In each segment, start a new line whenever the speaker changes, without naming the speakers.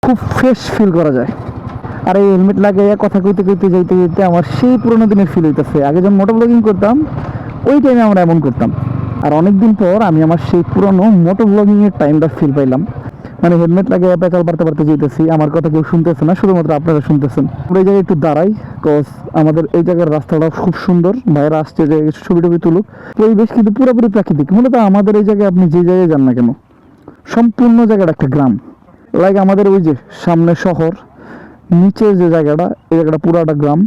খুব fresh feel করা যায়। আর এই হেলমেট লাগাইয়া কথা কইতে কইতে যাইতে যেতে আমার সেই পুরোনো দিনের ফিল হইতেছে। আগে যখন মোটো ব্লগিং করতাম ওই টাইমে আমরা এমন করতাম। আর অনেক দিন পর আমি আমার সেই পুরোনো মোটো ব্লগিংয়ের টাইমটা ফিল পাইলাম। মানে হেলমেট লাগিয়ে পেঁচাল পারতে পারতে যেতেছি, আমার কথা কেউ শুনতেছে না, শুধুমাত্র আপনারা শুনতেছেন। আমরা এই জায়গায় একটু দাঁড়াই, কজ আমাদের এই জায়গার রাস্তাটা খুব সুন্দর। ভাইরা আসছে যে ছবি টবি তুলুক। পরিবেশ কিন্তু পুরোপুরি প্রাকৃতিক। মূলত আমাদের এই জায়গায় আপনি যে জায়গায় যান না কেন, সম্পূর্ণ জায়গাটা একটা গ্রাম। লাইক আমাদের ওই যে সামনে শহর, নিচের যে জায়গাটা, এই জায়গাটা পুরাটা গ্রাম।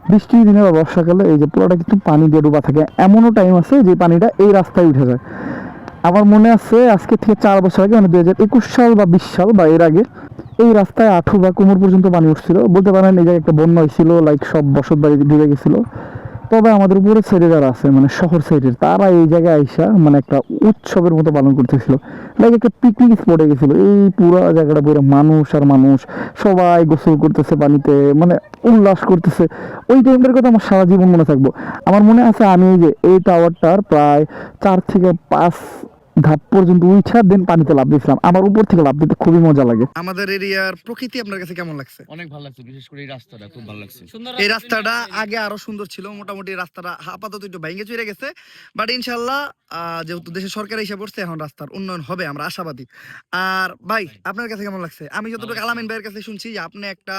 বৃষ্টির দিনে বা বর্ষাকালে এই যে পুরোটা কিন্তু পানি দিয়ে ডুবা থাকে। এমনও টাইম আছে যে পানিটা এই রাস্তায় উঠে যায়। আমার মনে আছে আজকে থেকে 4 বছর আগে, মানে 2021 সাল বা 20 সাল বা এর আগে, এই রাস্তায় আঁঠু বা কোমর পর্যন্ত পানি উঠছিল। বলতে পারেন এই জায়গায় একটা বন্যা হয়েছিল, লাইক সব বসত বাড়ি ডুবে গেছিল। তবে আমাদের উপরের সাইডে যারা আছে, মানে শহর সাইডের, তারা এই জায়গায় আইসা মানে একটা উৎসবের মতো পালন করতেছিল। লাইক একটা পিকনিক স্পটে গেছিল। এই পুরো জায়গাটা পুরো মানুষ আর মানুষ, সবাই গোসল করতেছে পানিতে, মানে উল্লাস করতেছে। ওই টাইমটার কথা আমার সারা জীবন মনে থাকবো। আমার মনে আছে আমি এই যে এই টাওয়ারটার প্রায় 4 থেকে 5 ধাপ পর্যন্ত উঠা দেন পানিতে লাফ দিয়েছিলাম। আমার উপর থেকে লাফ দিতে খুবই মজা লাগে। আমাদের এরিয়ার প্রকৃতি আপনার কাছে কেমন লাগছে?
অনেক ভালো লাগছে, বিশেষ করে এই রাস্তাটা খুব ভালো লাগছে।
এই রাস্তাটা আগে আরো সুন্দর ছিল। মোটামুটি রাস্তাটা আপাতত একটু ভেঙে চুরে গেছে, বাট ইনশাল্লাহ যেহেতু দেশের সরকার এসে পড়ছে, এখন রাস্তার উন্নয়ন হবে, আমরা আশাবাদী। আর ভাই আপনার কাছে কেমন লাগছে? আমি যতটুকু আলামিন ভাইয়ের কাছে শুনছি যে আপনি একটা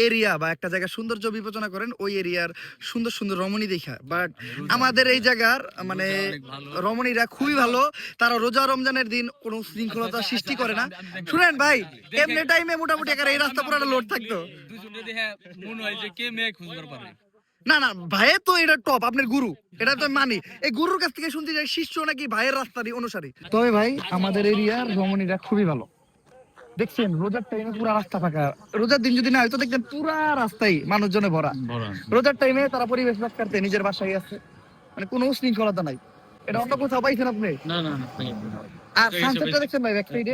এরিয়া বা একটা জায়গার সৌন্দর্য বিবেচনা করেন ওই এরিয়ার সুন্দর সুন্দর রমণী দেখা, বাট আমাদের এই জায়গার মানে রমণীরা খুবই ভালো। তারা রোজা রমজানের দিন কোনো শৃঙ্খলতা সৃষ্টি করে না। শুনেন ভাই, এমনি টাইমে মোটামুটি এই রাস্তা পুরোটা লোড থাকতো। না না, ভাইয়ের তো এটা টপ, আপনার গুরু, এটা তো মানি। এই গুরুর কাছ থেকে শুনতে যাই শিষ্য নাকি ভাইয়ের রাস্তারই অনুসারী। তবে ভাই আমাদের এরিয়ার রমণীরা খুবই ভালো। দেখছেন রোজার টাইমে পুরা রাস্তা ফাঁকা। রোজার দিন যদি না হয়তো দেখবেন পুরা রাস্তায় মানুষজনে ভরা। রোজার টাইমে তারা পরিবেশ রক্ষার্থে নিজের বাসায় আছে, মানে কোনো উশৃঙ্খলতা নাই। এটা অন্য কোথাও পাইছেন আপনি?
না না না।
আর সানসেটটা দেখছেন ভাই ব্যাক সাইডে,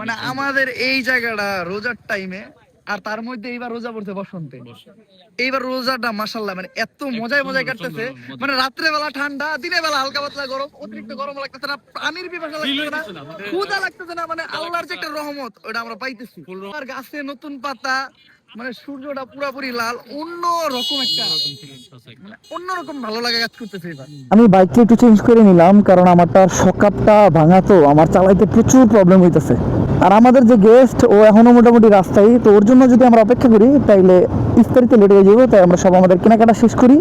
মানে আমাদের এই জায়গাটা রোজার টাইমে, আর তার মধ্যে এইবার রোজা পড়ছে বসন্তে। এইবার রোজাটা মাশাআল্লাহ মানে এত মজায় মজায় কাটতেছে। মানে রাত্রে বেলা ঠান্ডা, দিনের বেলা হালকা পাতলা গরম, অতিরিক্ত গরম লাগতেছে না, পানির পিপাসা লাগতেছে না, ক্ষুধা লাগতেছে না। মানে আল্লাহর যে একটা রহমত ওটা আমরা পাইতেছি। আর গাছে নতুন পাতা, মানে সূর্যটা পুরোপুরি লাল, অন্যরকম একটা মানে অন্যরকম ভালো লাগা কাজ করতেছে এবার। আমি বাইকটা একটু চেঞ্জ করে নিলাম, কারণ আমারটা সকাপটা ভাঙা, তো আমার চালাইতে প্রচুর প্রবলেম হইতেছে। আর আমাদের যে গেস্ট, ও এখনো মোটামুটি রাস্তায়, তো ওর জন্য যদি আমরা অপেক্ষা করি তাইলে ইফতারিতে লেট হয়ে যাবো। তাই আমরা সব আমাদের কেনাকাটা শেষ করি,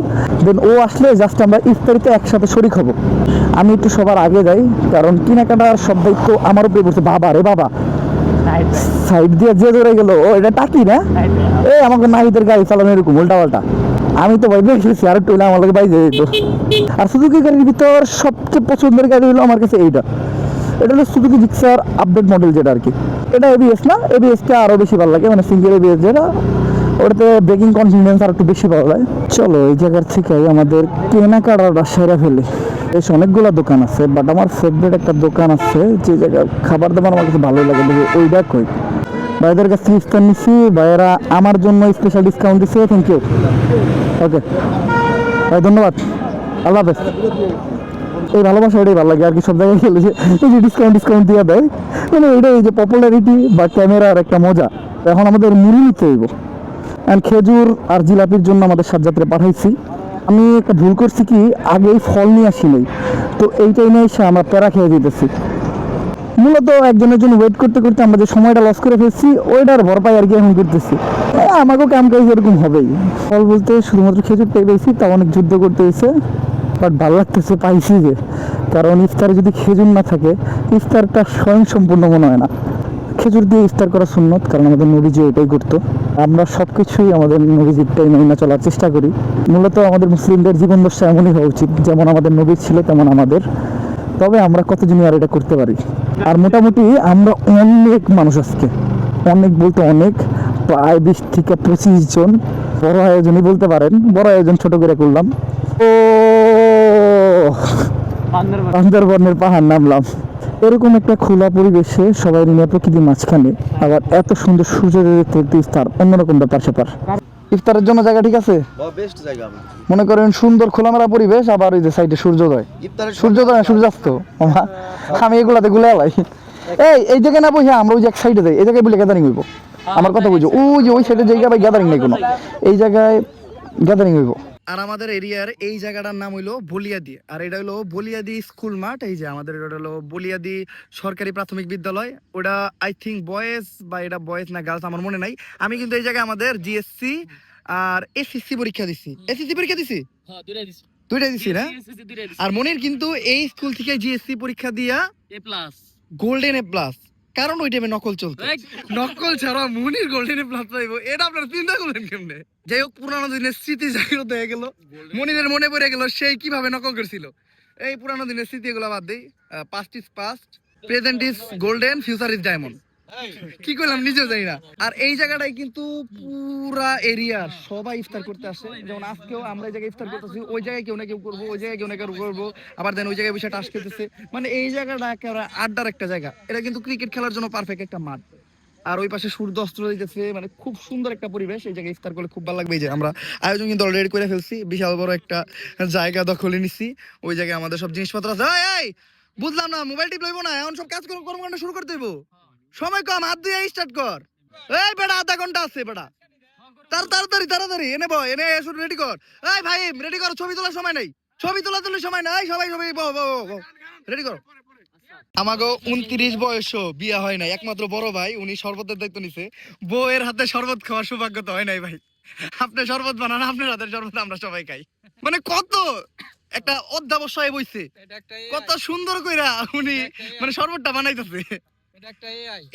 দেন ও আসলে জাস্ট আমরা ইফতারিতে একসাথে শরিক হব। আমি একটু সবার আগে যাই, কারণ কেনাকাটার সব দায়িত্ব আমার উপরে পড়ছে। বাবা রে বাবা, সাইড দিয়ে যে ধরে গেল, ও এটা টাকি না, এই আমাকে নাহিদের গাড়ি চালানো এরকম উল্টা পাল্টা। আমি তো ভাই দেখেছি আর একটু আমার লাগে বাইরে যেত। আর সুজুকি গাড়ির ভিতর সবচেয়ে পছন্দের গাড়ি হলো আমার কাছে এইটা। এটা হলো সুজুকি জিক্সার আপডেট মডেল, যেটা আর কি। এটা এবিএস না, এবিএসটা আরো বেশি ভালো লাগে, মানে সিঙ্গেল এবিএস যেটা, ওটাতে ব্রেকিং কনফিডেন্স আর একটু বেশি ভালো লাগে। চলো এই জায়গার থেকে আমাদের কেনাকাটাটা সেরে ফেলি। বেশ অনেকগুলো দোকান আছে, বাট আমার ফেভারিট একটা দোকান আছে যে জায়গায় খাবার দাবার আমার কাছে ভালোই লাগে। ওইটা কই ভাইদের কাছ থেকে ইফতার নিচ্ছি, ভাইয়েরা আমার জন্য স্পেশাল ডিসকাউন্ট দিচ্ছে। Thank you. ওকে ভাই, ধন্যবাদ, আল্লাহ হাফেজ। এই ভালোবাসা ওটাই ভালো লাগে আর কি। সব জায়গায় গেলে যে এই যে ডিসকাউন্ট দিয়ে দেয়, মানে এটাই যে পপুলারিটি বা ক্যামেরার একটা মজা। এখন আমাদের মুড়ি নিতে হইব, অ্যান্ড খেজুর আর জিলাপির জন্য আমাদের সাজ্জাদরে পাঠাইছি। আমি একটা ভুল করছি কি, আগেই ফল নিয়ে আসি নাই, তো এই টাইমে এসে আমরা প্যারা খেয়ে দিতেছি। মূলত একজনের জন্য ওয়েট করতে করতে আমরা যে সময়টা লস করে ফেলছি ওইটার ভরপাই আর কি এখন করতেছি। আমাকেও কাম কাজ এরকম হবেই। ফল বলতে শুধুমাত্র খেজুরটাই পেয়েছি, তা অনেক যুদ্ধ করতে হয়েছে, বাট ভালো লাগতেছে পাইছি যে। কারণ ইফতারে যদি খেজুর না থাকে, ইফতারটা স্বয়ং সম্পূর্ণ মনে হয় না। খেজুর দিয়ে ইফতার করা সুন্নত, কারণ আমাদের নবীজি এটাই করতো। আমরা সব কিছুই আমাদের নবীজিটাই মেনে চলার চেষ্টা করি। মূলত আমাদের মুসলিমদের জীবন দশা এমনই হওয়া উচিত, যেমন আমাদের নবী ছিল তেমন আমাদের। তবে আমরা কতজনই আর এটা করতে পারি। আর মোটামুটি আমরা অনেক মানুষ আজকে, অনেক বলতে অনেক, প্রায় 20 থেকে 25 জন। বড় আয়োজনই বলতে পারেন, বড় আয়োজন ছোট করে করলাম। ও বান্দরবনের পাহাড় নামলাম। এরকম একটা খোলা পরিবেশে সবাই নিয়ে প্রকৃতির মাঝখানে, আবার এত সুন্দর সূর্যোদয় দেখতে ইফতার অন্যরকম ব্যাপার স্যাপার। ইফতারের জন্য জায়গা ঠিক আছে,
বেস্ট জায়গা।
মনে করেন সুন্দর খোলামেলা পরিবেশ, আবার ওই যে সাইডে সূর্যোদয়, সূর্যোদয় সূর্যাস্ত। আমি এগুলাতে গুলে আলাই। এই জায়গায় না বসে আমরা ওই যে এক সাইডে যাই, এই জায়গায় বলে গ্যাদারিং হইব। আমার কথা বুঝো, ওই যে ওই সাইডে জায়গা ভাই গ্যাদারিং নাই কোনো, এই জায়গায় গ্যাদারিং হইব। আর আমাদের এরিয়ার এই জায়গাটার নাম হইলো বলিয়াদি, আর এটা হলো বলিয়াদি স্কুল মাঠ। এই যে আমাদের এটা হলো বলিয়াদি সরকারি প্রাথমিক বিদ্যালয়। ওটা আই থিঙ্ক বয়েজ, বা এটা বয়েজ না গার্লস আমার মনে নাই। আমি কিন্তু এই জায়গায় আমাদের জিএসসি আর এসএসসি পরীক্ষা দিছি। এসএসসি পরীক্ষা দিছি, দুইটাই দিছি না। আর মনির কিন্তু এই স্কুল থেকে জিএসসি পরীক্ষা দিয়া গোল্ডেন এ প্লাস, কারণ ওই টাইমে নকল চলতো। নকল ছাড়া মনির গোল্ডেন এ প্লাস পাইবো, এটা আপনারা চিন্তা করলেন কেমনে? যাই হোক, পুরানো দিনের স্মৃতি জাগ্রত হয়ে গেল, মনিরের মনে পড়ে গেল সেই কিভাবে নকল করছিল। এই পুরানো দিনের স্মৃতি এগুলো বাদ দেই। Past is past, present is golden, future is diamond. কি করলাম নিজেও জানি না। আর এই জায়গাটাই কিন্তু পুরা এরিয়া সবাই ইফতার করতে আসে। যেমন আজকেও আমরা এই জায়গায় ইফতার করতেছি, ওই জায়গায় কেউ না কেউ করবো, ওই জায়গায় কেউ না কেউ করবো, আবার দেন ওই জায়গায় বসে টাস খেতেছে। মানে এই জায়গাটা একেবারে আড্ডার একটা জায়গা। এটা কিন্তু ক্রিকেট খেলার জন্য পারফেক্ট একটা মাঠ। আর ওই পাশে সূর্য অস্ত দিতেছে, মানে খুব সুন্দর একটা পরিবেশ। এই জায়গায় ইফতার করলে খুব ভালো লাগবে। এই যে আমরা আয়োজন কিন্তু অলরেডি করে ফেলছি, বিশাল বড় একটা জায়গা দখলে নিছি। ওই জায়গায় আমাদের সব জিনিসপত্র আছে। এই বুঝলাম না, মোবাইল টিপ লইবো না, এখন সব কাজ কর্মকাণ্ড শুরু করতে হইব। সময় কম, হাত দিয়ে স্টার্ট কর। এই বেটা, আধা ঘন্টা আছে বেটা, তাড়াতাড়ি তাড়াতাড়ি এনে বয়, এনে এসে রেডি কর। এই ভাই রেডি কর, ছবি তোলার সময় নাই, ছবি তোলার সময় নাই। সবাই সবাই রেডি করো। আমাগো 29 বয়সও বিয়া হয় নাই, একমাত্র বড় ভাই উনি শরবতের দায়িত্ব নিছে। বউয়ের হাতে শরবত খাওয়ার সৌভাগ্য তো হয় নাই ভাই। আপনি শরবত বানান, আপনার হাতের শরবত আমরা সবাই খাই। মানে কত একটা অধ্যাবসায় বইছে, কত সুন্দর কইরা উনি মানে শরবতটা বানাইতেছে।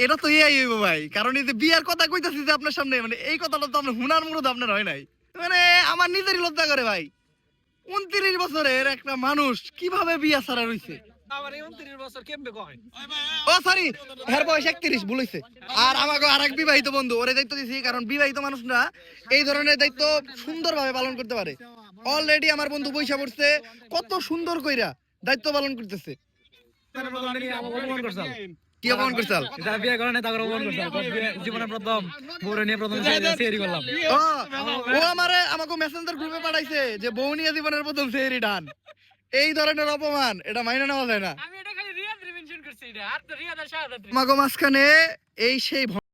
এটা তো এআই হইব ভাই, কারণ এই যে বিয়ার কথা কইতাছি যে আপনার সামনে, মানে এই কথাটা তো আপনার হুনার মুরুদ আপনার হয় নাই। মানে আমার নিজেরই লজ্জা করে ভাই, 29 বছরের একটা মানুষ কিভাবে বিয়া ছাড়া রইছে। ও সরি, হের বয়স 31, ভুল হইছে। আর আমাকে আরেক বিবাহিত বন্ধু, ওরে দায়িত্ব দিছি, কারণ বিবাহিত মানুষরা এই ধরনের দায়িত্ব সুন্দরভাবে পালন করতে পারে। অলরেডি আমার বন্ধু পয়সা পড়ছে, কত সুন্দর কইরা দায়িত্ব পালন করতেছে। কি অপমান করছাল? ও আমাকে মেসেঞ্জার গ্রুপে পাঠাইছে যে বউ নিয়ে জীবনের প্রথম সেহরি ডান। এই ধরনের অপমান এটা মাইনে নেওয়া যায় না। আমাকে মাঝখানে এই সেই